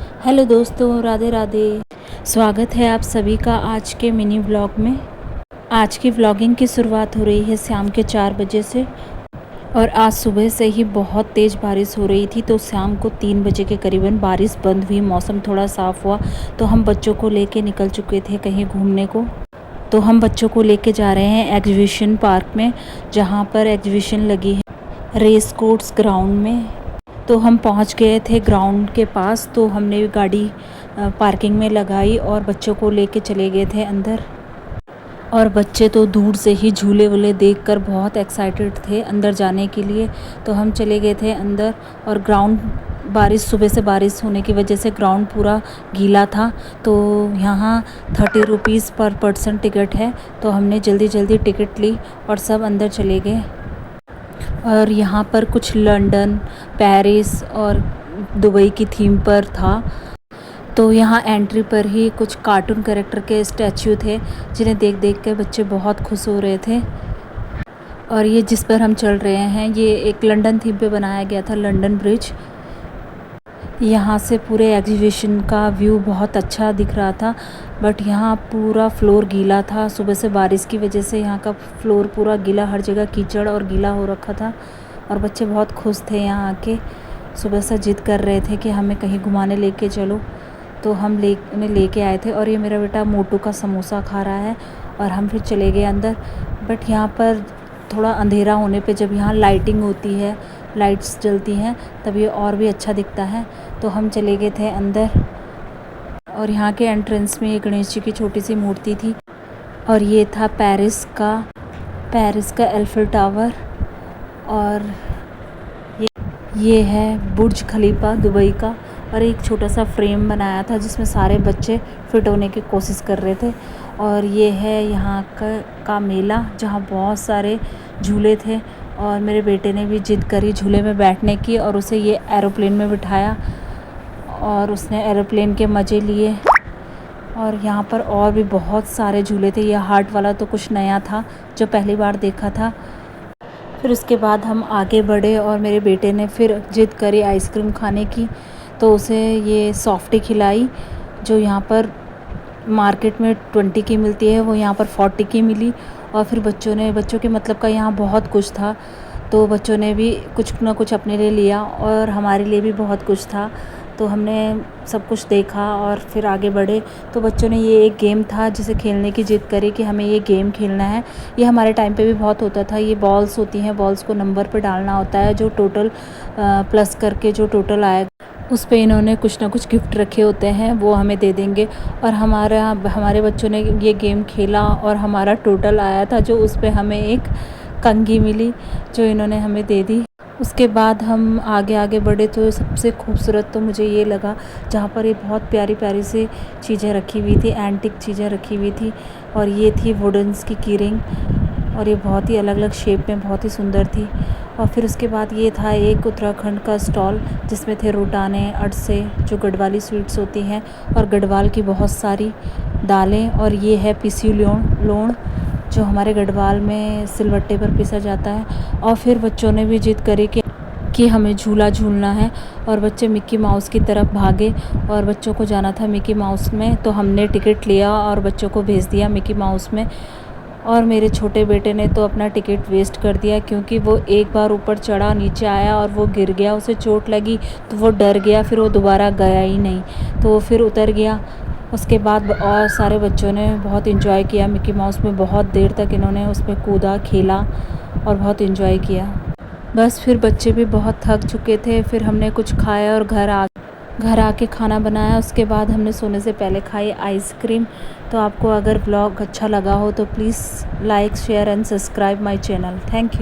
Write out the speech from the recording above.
Hello दोस्तों, राधे राधे। स्वागत है आप सभी का आज के मिनी व्लॉग में। आज की व्लॉगिंग की शुरुआत हो रही है शाम के 4 बजे से और आज सुबह से ही बहुत तेज़ बारिश हो रही थी, तो शाम को 3 बजे के करीबन बारिश बंद हुई, मौसम थोड़ा साफ़ हुआ तो हम बच्चों को लेके निकल चुके थे कहीं घूमने को। तो हम बच्चों को लेके जा रहे हैं एग्जीबिशन पार्क में, जहाँ पर एग्जीबिशन लगी है रेस कोर्स ग्राउंड में। तो हम पहुंच गए थे ग्राउंड के पास, तो हमने गाड़ी पार्किंग में लगाई और बच्चों को लेके चले गए थे अंदर। और बच्चे तो दूर से ही झूले वूले देखकर बहुत एक्साइटेड थे अंदर जाने के लिए। तो हम चले गए थे अंदर और ग्राउंड सुबह से बारिश होने की वजह से ग्राउंड पूरा गीला था। तो यहाँ 30 रुपीज़ पर पर्सन टिकट है, तो हमने जल्दी जल्दी टिकट ली और सब अंदर चले गए। और यहाँ पर कुछ लंदन, पेरिस और दुबई की थीम पर था। तो यहाँ एंट्री पर ही कुछ कार्टून कैरेक्टर के स्टैचू थे, जिन्हें देख देख कर बच्चे बहुत खुश हो रहे थे। और ये जिस पर हम चल रहे हैं, ये एक लंदन थीम पे बनाया गया था, लंदन ब्रिज। यहाँ से पूरे एग्जीबिशन का व्यू बहुत अच्छा दिख रहा था, बट यहाँ पूरा फ्लोर गीला था। सुबह से बारिश की वजह से यहाँ का फ्लोर पूरा गीला, हर जगह कीचड़ और गीला हो रखा था। और बच्चे बहुत खुश थे यहाँ आके, सुबह से जिद कर रहे थे कि हमें कहीं घुमाने लेके चलो। तो हम लेके आए थे। और ये मेरा बेटा मोटू का समोसा खा रहा है और हम फिर चले गए अंदर। बट यहाँ पर थोड़ा अंधेरा होने पे, जब यहाँ लाइटिंग होती है, लाइट्स जलती हैं, तब ये और भी अच्छा दिखता है। तो हम चले गए थे अंदर। और यहाँ के एंट्रेंस में एक गणेश जी की छोटी सी मूर्ति थी। और ये था पेरिस का एल्फिल टावर। और ये है बुर्ज खलीफा दुबई का। और एक छोटा सा फ्रेम बनाया था जिसमें सारे बच्चे फिट होने की कोशिश कर रहे थे। और ये है यहाँ का मेला, जहाँ बहुत सारे झूले थे। और मेरे बेटे ने भी जिद करी झूले में बैठने की, और उसे ये एरोप्लेन में बिठाया और उसने एरोप्लेन के मज़े लिए। और यहाँ पर और भी बहुत सारे झूले थे। ये हार्ट वाला तो कुछ नया था, जो पहली बार देखा था। फिर उसके बाद हम आगे बढ़े और मेरे बेटे ने फिर जिद करी आइसक्रीम खाने की, तो उसे ये सॉफ्टी खिलाई, जो यहाँ पर मार्केट में 20 की मिलती है, वो यहाँ पर 40 की मिली। और फिर बच्चों के मतलब का यहाँ बहुत कुछ था, तो बच्चों ने भी कुछ ना कुछ अपने लिए लिया और हमारे लिए भी बहुत कुछ था। तो हमने सब कुछ देखा और फिर आगे बढ़े। तो बच्चों ने ये एक गेम था जिसे खेलने की जिद करी कि हमें ये गेम खेलना है। ये हमारे टाइम पे भी बहुत होता था। ये बॉल्स होती हैं, बॉल्स को नंबर पे डालना होता है, जो टोटल प्लस करके जो टोटल आएगा उस पे इन्होंने कुछ ना कुछ गिफ्ट रखे होते हैं, वो हमें दे देंगे। और हमारे बच्चों ने ये गेम खेला और हमारा टोटल आया था, जो उस पे हमें एक कंघी मिली, जो इन्होंने हमें दे दी। उसके बाद हम आगे बढ़े तो सबसे खूबसूरत तो मुझे ये लगा, जहाँ पर ये बहुत प्यारी प्यारी सी चीज़ें रखी हुई थी, एंटिक चीज़ें रखी हुई थी। और ये थी वुडन्स की कीरिंग, और ये बहुत ही अलग अलग शेप में बहुत ही सुंदर थी। और फिर उसके बाद ये था एक उत्तराखंड का स्टॉल, जिसमें थे रोटाने, अड़से, जो गढ़वाली स्वीट्स होती हैं, और गढ़वाल की बहुत सारी दालें। और ये है पिसी लोण, जो हमारे गढ़वाल में सिलबट्टे पर पिसा जाता है। और फिर बच्चों ने भी जिद करी कि हमें झूला झूलना है, और बच्चे मिक्की माउस की तरफ भागे और बच्चों को जाना था मिक्की माउस में। तो हमने टिकट लिया और बच्चों को भेज दिया मिक्की माउस में। और मेरे छोटे बेटे ने तो अपना टिकट वेस्ट कर दिया, क्योंकि वो एक बार ऊपर चढ़ा, नीचे आया और वो गिर गया, उसे चोट लगी तो वो डर गया, फिर वो दोबारा गया ही नहीं, तो वो फिर उतर गया। उसके बाद और सारे बच्चों ने बहुत एंजॉय किया मिक्की माउस में, बहुत देर तक इन्होंने उसमें कूदा, खेला और बहुत एंजॉय किया। बस फिर बच्चे भी बहुत थक चुके थे, फिर हमने कुछ खाया और घर आके खाना बनाया। उसके बाद हमने सोने से पहले खाई आइसक्रीम। तो आपको अगर ब्लॉग अच्छा लगा हो तो please like, share and subscribe my channel. Thank you.